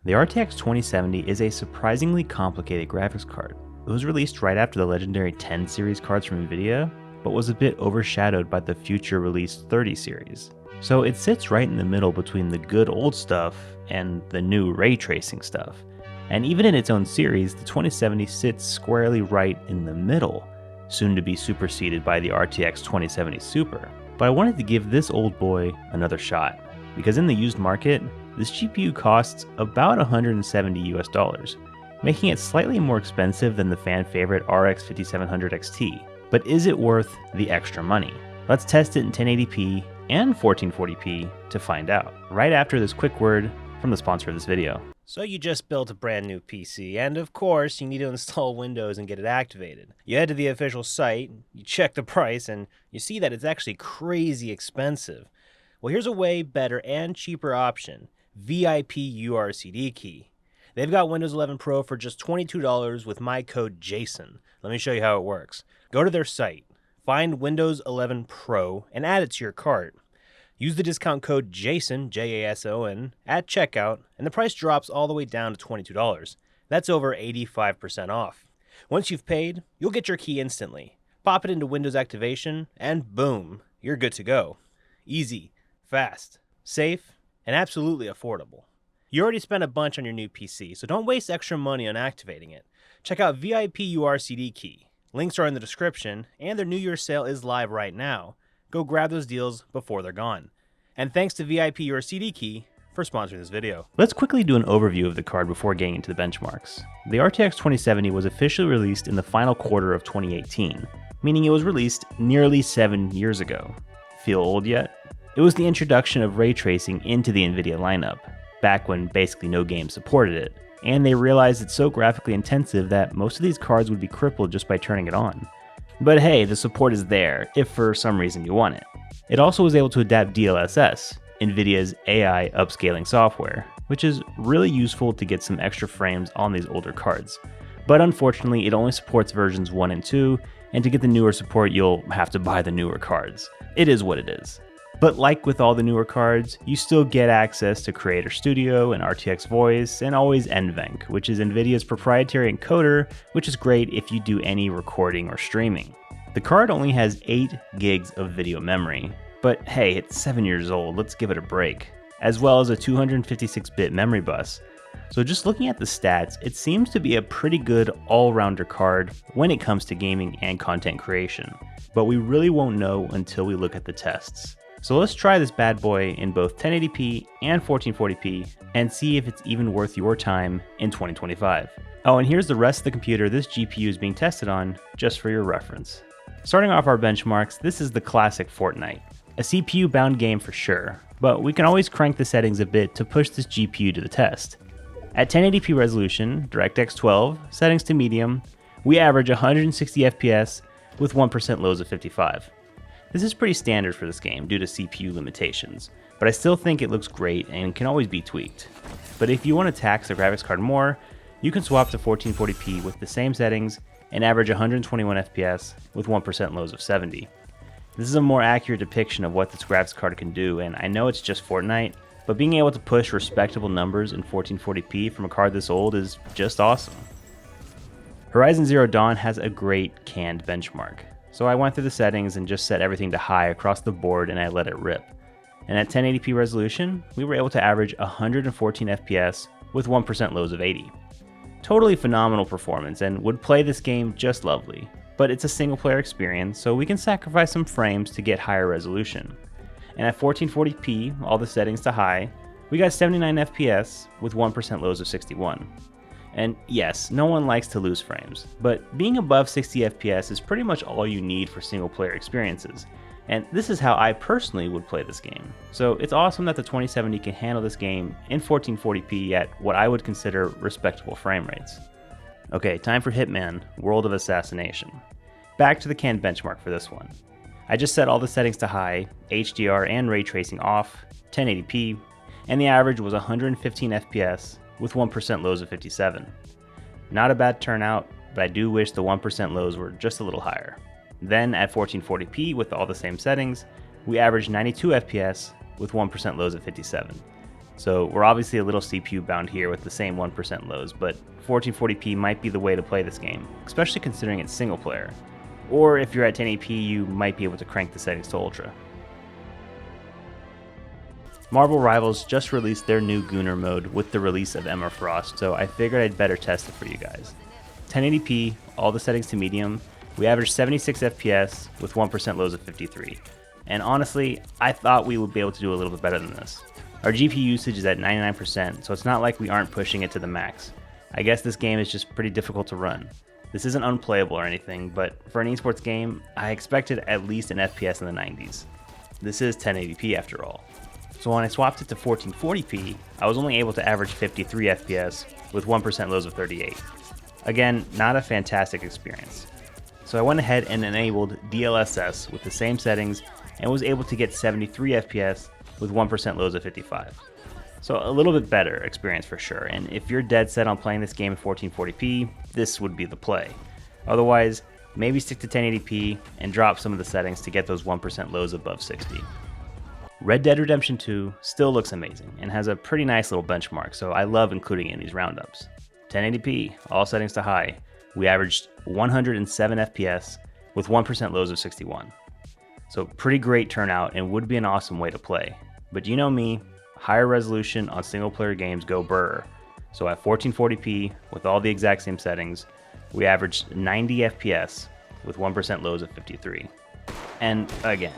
The RTX 2070 is a surprisingly complicated graphics card. It was released right after the legendary 10 series cards from Nvidia, but was a bit overshadowed by the future released 30 series. So it sits right in the middle between the good old stuff and the new ray tracing stuff. And even in its own series, the 2070 sits squarely right in the middle, soon to be superseded by the RTX 2070 Super. But I wanted to give this old boy another shot, because in the used market, this GPU costs about $170 US, making it slightly more expensive than the fan favorite RX 5700 XT. But is it worth the extra money? Let's test it in 1080p and 1440p to find out, right after this quick word from the sponsor of this video. So you just built a brand new PC, and of course you need to install Windows and get it activated. You head to the official site, you check the price, and you see that it's actually crazy expensive. Well, here's a way better and cheaper option, VIP URCD key. They've got Windows 11 Pro for just $22 with my code JASON. Let me show you how it works. Go to their site, find Windows 11 Pro, and add it to your cart. Use the discount code JASON, J-A-S-O-N, at checkout, and the price drops all the way down to $22. That's over 85% off. Once you've paid, you'll get your key instantly. Pop it into Windows activation, and boom, you're good to go. Easy, fast, safe, and absolutely affordable. You already spent a bunch on your new PC, so don't waste extra money on activating it. Check out VIP URCD key. Links are in the description, and their New Year's sale is live right now. Go grab those deals before they're gone. And thanks to VIP URCD key for sponsoring this video. Let's quickly do an overview of the card before getting into the benchmarks. The RTX 2070 was officially released in the final quarter of 2018, meaning it was released nearly 7 years ago. Feel old yet? It was the introduction of ray tracing into the Nvidia lineup, back when basically no game supported it, and they realized it's so graphically intensive that most of these cards would be crippled just by turning it on. But hey, the support is there, if for some reason you want it. It also was able to adapt DLSS, Nvidia's AI upscaling software, which is really useful to get some extra frames on these older cards. But unfortunately, it only supports versions 1 and 2, and to get the newer support, you'll have to buy the newer cards. It is what it is. But like with all the newer cards, you still get access to Creator Studio and RTX Voice, and always NVENC, which is Nvidia's proprietary encoder, which is great if you do any recording or streaming. The card only has 8 gigs of video memory, but hey, it's 7 years old, let's give it a break, as well as a 256-bit memory bus. So just looking at the stats, it seems to be a pretty good all-rounder card when it comes to gaming and content creation, but we really won't know until we look at the tests. So let's try this bad boy in both 1080p and 1440p and see if it's even worth your time in 2025. Oh, and here's the rest of the computer this GPU is being tested on, just for your reference. Starting off our benchmarks, this is the classic Fortnite. A CPU-bound game for sure, but we can always crank the settings a bit to push this GPU to the test. At 1080p resolution, DirectX 12, settings to medium, we average 160 FPS with 1% lows of 55. This is pretty standard for this game due to CPU limitations, but I still think it looks great and can always be tweaked. But if you want to tax the graphics card more, you can swap to 1440p with the same settings and average 121 FPS with 1% lows of 70. This is a more accurate depiction of what this graphics card can do, and I know it's just Fortnite, but being able to push respectable numbers in 1440p from a card this old is just awesome. Horizon Zero Dawn has a great canned benchmark. So I went through the settings and just set everything to high across the board and I let it rip. And at 1080p resolution, we were able to average 114 FPS with 1% lows of 80. Totally phenomenal performance and would play this game just lovely. But it's a single player experience, so we can sacrifice some frames to get higher resolution. And at 1440p, all the settings to high, we got 79 FPS with 1% lows of 61. And yes, no one likes to lose frames, but being above 60 FPS is pretty much all you need for single player experiences, and this is how I personally would play this game. So it's awesome that the 2070 can handle this game in 1440p at what I would consider respectable frame rates. Okay, time for Hitman, World of Assassination. Back to the canned benchmark for this one. I just set all the settings to high, HDR and ray tracing off, 1080p, and the average was 115 FPS with 1% lows of 57. Not a bad turnout, but I do wish the 1% lows were just a little higher. Then at 1440p with all the same settings, we averaged 92 FPS with 1% lows of 57. So we're obviously a little CPU bound here with the same 1% lows, but 1440p might be the way to play this game, especially considering it's single player. Or if you're at 1080p, you might be able to crank the settings to ultra. Marvel Rivals just released their new Gunner mode with the release of Emma Frost, so I figured I'd better test it for you guys. 1080p, all the settings to medium, we averaged 76 FPS with 1% lows of 53. And honestly, I thought we would be able to do a little bit better than this. Our GPU usage is at 99%, so it's not like we aren't pushing it to the max. I guess this game is just pretty difficult to run. This isn't unplayable or anything, but for an esports game, I expected at least an FPS in the 90s. This is 1080p after all. So when I swapped it to 1440p, I was only able to average 53 FPS with 1% lows of 38. Again, not a fantastic experience. So I went ahead and enabled DLSS with the same settings and was able to get 73 FPS with 1% lows of 55. So a little bit better experience for sure, and if you're dead set on playing this game at 1440p, this would be the play. Otherwise, maybe stick to 1080p and drop some of the settings to get those 1% lows above 60. Red Dead Redemption 2 still looks amazing and has a pretty nice little benchmark, so I love including it in these roundups. 1080p, all settings to high, we averaged 107 FPS with 1% lows of 61. So pretty great turnout and would be an awesome way to play. But you know me, higher resolution on single player games go brr. So at 1440p with all the exact same settings, we averaged 90 FPS with 1% lows of 53. And again,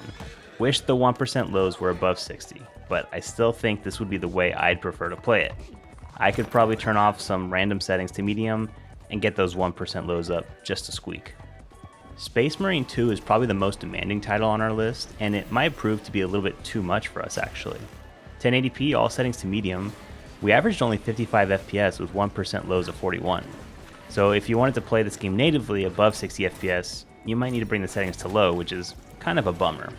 wish the 1% lows were above 60, but I still think this would be the way I'd prefer to play it. I could probably turn off some random settings to medium and get those 1% lows up just a squeak. Space Marine 2 is probably the most demanding title on our list, and it might prove to be a little bit too much for us actually. 1080p, all settings to medium, we averaged only 55 FPS with 1% lows of 41. So if you wanted to play this game natively above 60 FPS, you might need to bring the settings to low, which is kind of a bummer.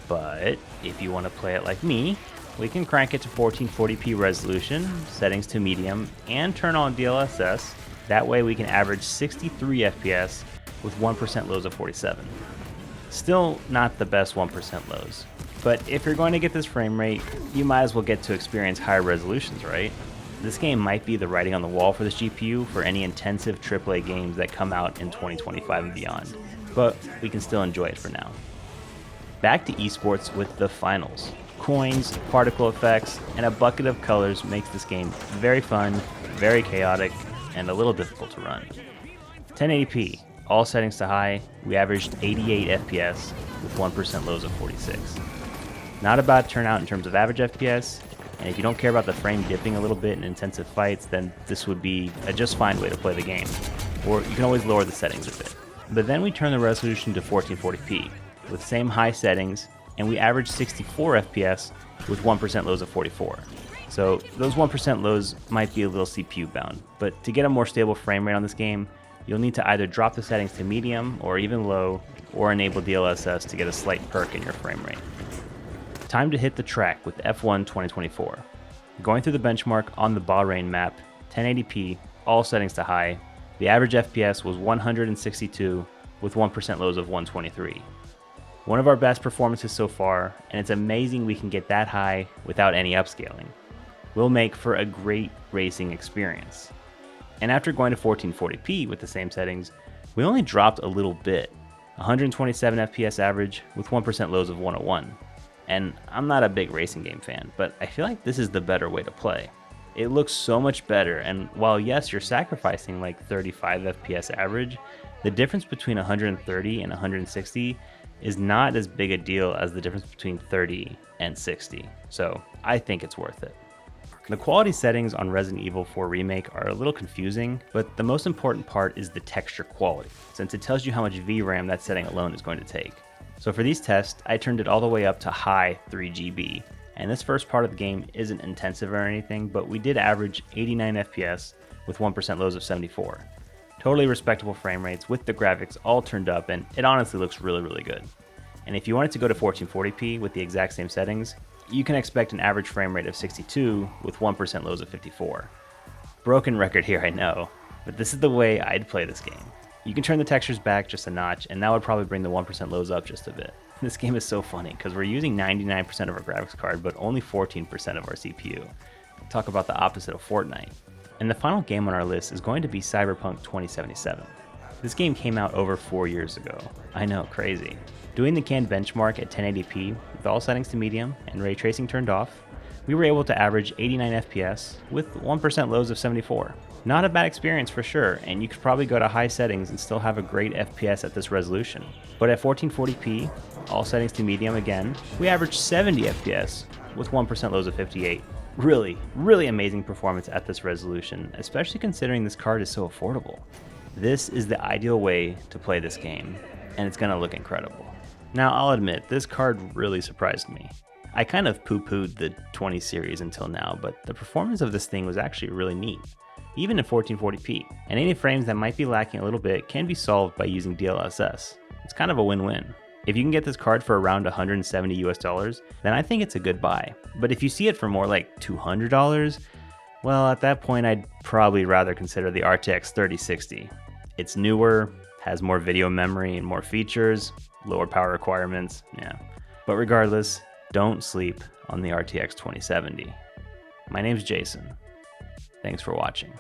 But if you want to play it like me, we can crank it to 1440p resolution, settings to medium, and turn on DLSS. That way we can average 63 FPS with 1% lows of 47. Still not the best 1% lows, but if you're going to get this frame rate, you might as well get to experience higher resolutions, right? This game might be the writing on the wall for this GPU for any intensive AAA games that come out in 2025 and beyond, but we can still enjoy it for now. Back to esports with the finals. Coins, particle effects, and a bucket of colors makes this game very fun, very chaotic, and a little difficult to run. 1080p, all settings to high, we averaged 88 FPS with 1% lows of 46. Not a bad turnout in terms of average FPS, and if you don't care about the frame dipping a little bit in intensive fights, then this would be a just fine way to play the game. Or you can always lower the settings a bit. But then we turn the resolution to 1440p with same high settings, and we averaged 64 FPS with 1% lows of 44. So those 1% lows might be a little CPU bound, but to get a more stable frame rate on this game, you'll need to either drop the settings to medium or even low, or enable DLSS to get a slight perk in your frame rate. Time to hit the track with F1 2024. Going through the benchmark on the Bahrain map, 1080p, all settings to high, the average FPS was 162 with 1% lows of 123. One of our best performances so far, and it's amazing we can get that high without any upscaling. Will make for a great racing experience. And after going to 1440p with the same settings, we only dropped a little bit, 127 FPS average with 1% lows of 101. And I'm not a big racing game fan, but I feel like this is the better way to play. It looks so much better, and while yes, you're sacrificing like 35 FPS average, the difference between 130 and 160 is not as big a deal as the difference between 30 and 60, so I think it's worth it. The quality settings on Resident Evil 4 Remake are a little confusing, but the most important part is the texture quality, since it tells you how much VRAM that setting alone is going to take. So for these tests, I turned it all the way up to high 3GB, and this first part of the game isn't intensive or anything, but we did average 89 FPS with 1% lows of 74. Totally respectable frame rates with the graphics all turned up, and it honestly looks really, really good. And if you wanted to go to 1440p with the exact same settings, you can expect an average frame rate of 62 with 1% lows of 54. Broken record here, I know, but this is the way I'd play this game. You can turn the textures back just a notch, and that would probably bring the 1% lows up just a bit. This game is so funny, because we're using 99% of our graphics card, but only 14% of our CPU. Talk about the opposite of Fortnite. And the final game on our list is going to be Cyberpunk 2077. This game came out over 4 years ago. I know, crazy. Doing the canned benchmark at 1080p with all settings to medium and ray tracing turned off, we were able to average 89 FPS with 1% lows of 74. Not a bad experience for sure, and you could probably go to high settings and still have a great FPS at this resolution. But at 1440p, all settings to medium again, we averaged 70 FPS with 1% lows of 58. Really amazing performance at this resolution, especially considering this card is so affordable. This is the ideal way to play this game, and it's gonna look incredible. Now, I'll admit, this card really surprised me. I kind of poo-pooed the 20 series until now, but the performance of this thing was actually really neat, even in 1440p, and any frames that might be lacking a little bit can be solved by using DLSS. It's kind of a win-win. If you can get this card for around $170 US, then I think it's a good buy. But if you see it for more like $200, well, at that point I'd probably rather consider the RTX 3060. It's newer, has more video memory and more features, lower power requirements, yeah. But regardless, don't sleep on the RTX 2070. My name's Jason. Thanks for watching.